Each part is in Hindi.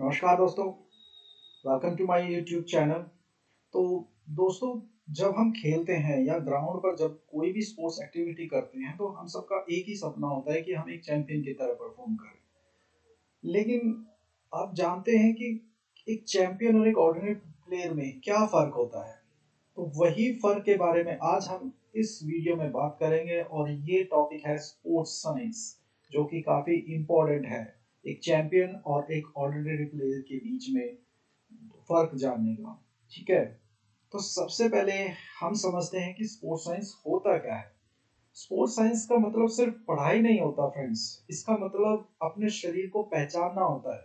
नमस्कार दोस्तों, welcome to my YouTube channel. तो दोस्तों, जब हम खेलते हैं या ग्राउंड पर जब कोई भी स्पोर्ट्स एक्टिविटी करते हैं तो हम सबका एक ही सपना होता है कि हम एक चैंपियन की तरह परफॉर्म करें। लेकिन आप जानते हैं कि एक चैंपियन और एक ऑर्डिनरी प्लेयर में क्या फ़र्क होता है? तो वही फ़र्क के बारे में आज हम इस वीडियो में बात करेंगे और ये टॉपिक है स्पोर्ट्स साइंस, जो कि काफ़ी इम्पोर्टेंट है एक चैंपियन और एक ऑर्डिनरी प्लेयर के बीच में फ़र्क जानने का। ठीक है? तो सबसे पहले हम समझते हैं कि स्पोर्ट्स साइंस होता क्या है। स्पोर्ट्स साइंस का मतलब सिर्फ पढ़ाई नहीं होता फ्रेंड्स, इसका मतलब अपने शरीर को पहचानना होता है।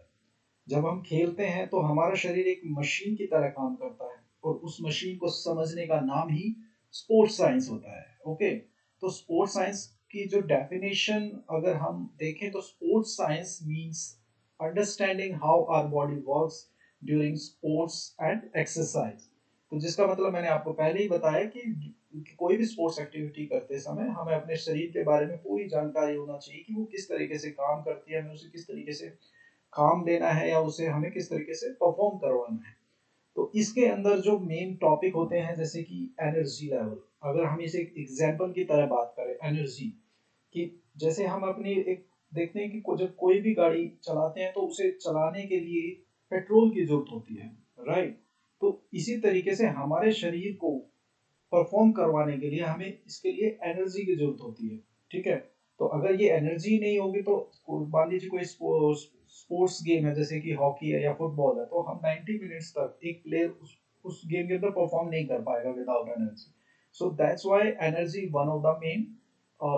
जब हम खेलते हैं तो हमारा शरीर एक मशीन की तरह काम करता है और उस मशीन को समझने का नाम ही स्पोर्ट्स साइंस होता है। ओके, तो स्पोर्ट्स साइंस की जो डेफिनेशन अगर हम देखें तो sports science means understanding how our body works during sports and exercise. तो जिसका मतलब मैंने आपको पहले ही बताया कि कोई भी स्पोर्ट्स एक्टिविटी करते समय हमें अपने शरीर के बारे में पूरी जानकारी होना चाहिए कि वो किस तरीके से काम करती है, हमें उसे किस तरीके से काम देना है या उसे हमें किस तरीके से परफॉर्म करवाना है। तो इसके अंदर जो मेन टॉपिक होते हैं जैसे कि एनर्जी लेवल, अगर हम इसे एक एग्जांपल की तरह बात करें एनर्जी कि जैसे हम अपनी एक देखते हैं कि जब कोई भी गाड़ी चलाते हैं तो उसे चलाने के लिए पेट्रोल की जरूरत होती है, राइट। तो इसी तरीके से हमारे शरीर को परफॉर्म करवाने के लिए हमें इसके लिए एनर्जी की जरूरत होती है। ठीक है, तो अगर ये एनर्जी नहीं होगी तो मान लीजिए कोई स्पोर्ट्स गेम है जैसे कि हॉकी है या फुटबॉल है, तो हम 90 मिनट्स तक एक प्लेयर उस गेम के अंदर परफॉर्म नहीं कर पाएगा without energy. So that's why energy one of the main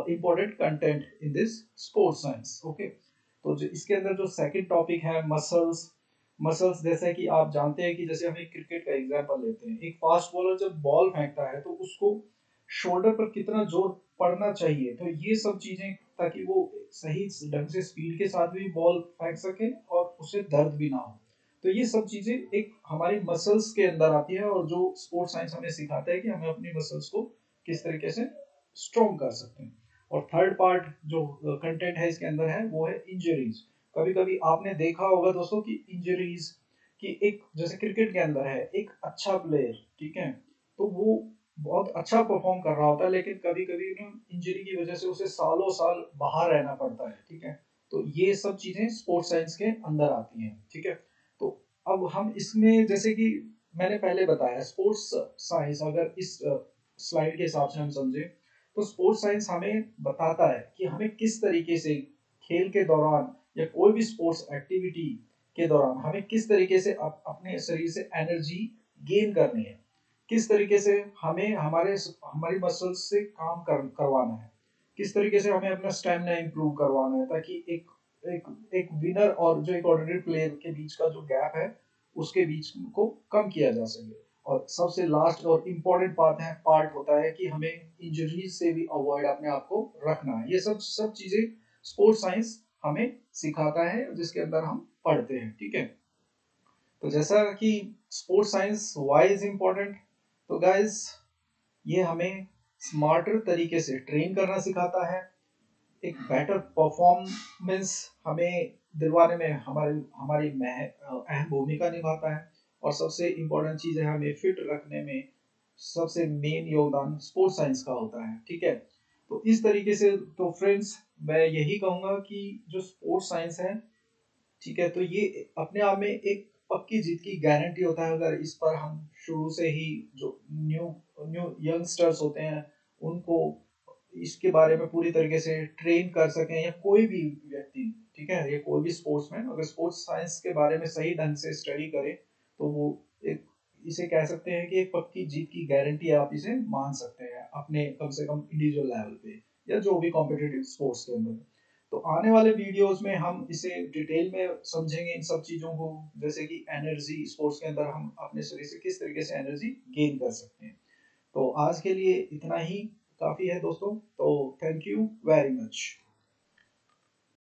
important content in this sports science। Okay, तो जो इसके अंदर जो सेकंड टॉपिक है मसल्स। मसल्स जैसे कि आप जानते हैं कि जैसे हम एक क्रिकेट का एग्जांपल लेते हैं, एक फास्ट बॉलर जब बॉल फेंकता है तो उसको शोल्डर पर कितना जोर पड़ना चाहिए, तो ये सब चीजें ताकि वो सही ढंग से स्पीड के साथ भी बॉल फेंक सके और उसे दर्द भी ना हो। तो ये सब चीजें एक हमारी मसल्स के अंदर आती है और जो स्पोर्ट्स साइंस हमें सिखाता है कि हमें अपनी मसल्स को किस तरीके से स्ट्रॉन्ग कर सकते हैं। और थर्ड पार्ट जो कंटेंट है इसके अंदर है वो है इंजरीज। कभी कभी आपने देखा होगा दोस्तों कि इंजरीज की एक जैसे क्रिकेट के अंदर है एक अच्छा प्लेयर, ठीक है, तो वो बहुत अच्छा परफॉर्म कर रहा होता है लेकिन कभी कभी ना इंजरी की वजह से उसे सालों साल बाहर रहना पड़ता है। ठीक है, तो ये सब चीजें स्पोर्ट्स साइंस के अंदर आती हैं। ठीक है, तो अब हम इसमें जैसे कि मैंने पहले बताया स्पोर्ट्स साइंस अगर इस स्लाइड के हिसाब से हम समझे तो स्पोर्ट्स साइंस हमें बताता है कि हमें किस तरीके से खेल के दौरान या कोई भी स्पोर्ट्स एक्टिविटी के दौरान हमें किस तरीके से अपने शरीर से एनर्जी गेन करनी है, किस तरीके से हमें हमारी मसल्स से करवाना है, किस तरीके से हमें अपना स्टेमिना इंप्रूव करवाना है ताकि एक एक विनर और जो एक ऑर्डिनरी प्लेयर के बीच का जो गैप है उसके बीच को कम किया जा सके। और सबसे लास्ट और इम्पोर्टेंट पार्ट होता है कि हमें इंजरीज से भी अवॉइड अपने आप को रखना है। ये सब सब चीजें स्पोर्ट्स साइंस हमें सिखाता है जिसके अंदर हम पढ़ते हैं। ठीक है, तो जैसा कि sports science why is important, तो गाइस ये हमें स्मार्टर तरीके से ट्रेन करना सिखाता है, एक बेटर परफॉर्मेंस हमें दिलवाने में हमारी हमारी अहम भूमिका निभाता है। और सबसे इम्पोर्टेंट चीज़ है हमें फिट रखने में सबसे मेन योगदान स्पोर्ट्स साइंस का होता है। ठीक है, तो इस तरीके से तो फ्रेंड्स मैं यही कहूँगा कि जो स्पोर्ट्स साइंस है, ठीक है, तो ये अपने आप में एक पक्की जीत की गारंटी होता है अगर इस पर हम शुरू से ही जो न्यू न्यू यंगस्टर्स होते हैं उनको इसके बारे में पूरी तरीके से ट्रेन कर सकें या कोई भी व्यक्ति, ठीक है, या कोई भी स्पोर्ट्समैन अगर स्पोर्ट्स साइंस के बारे में सही ढंग से स्टडी करे तो वो एक इसे कह सकते हैं कि एक पक्की जीत की गारंटी आप इसे मान सकते हैं अपने कम से कम इंडिविजुअल लेवल पे या जो भी कॉम्पिटिटिव स्पोर्ट्स के अंदर। तो आने वाले वीडियोस में हम इसे डिटेल में समझेंगे इन सब चीज़ों को, जैसे कि एनर्जी स्पोर्ट्स के अंदर हम अपने शरीर से किस तरीके से एनर्जी गेन कर सकते हैं। तो आज के लिए इतना ही काफ़ी है दोस्तों, तो थैंक यू वेरी मच।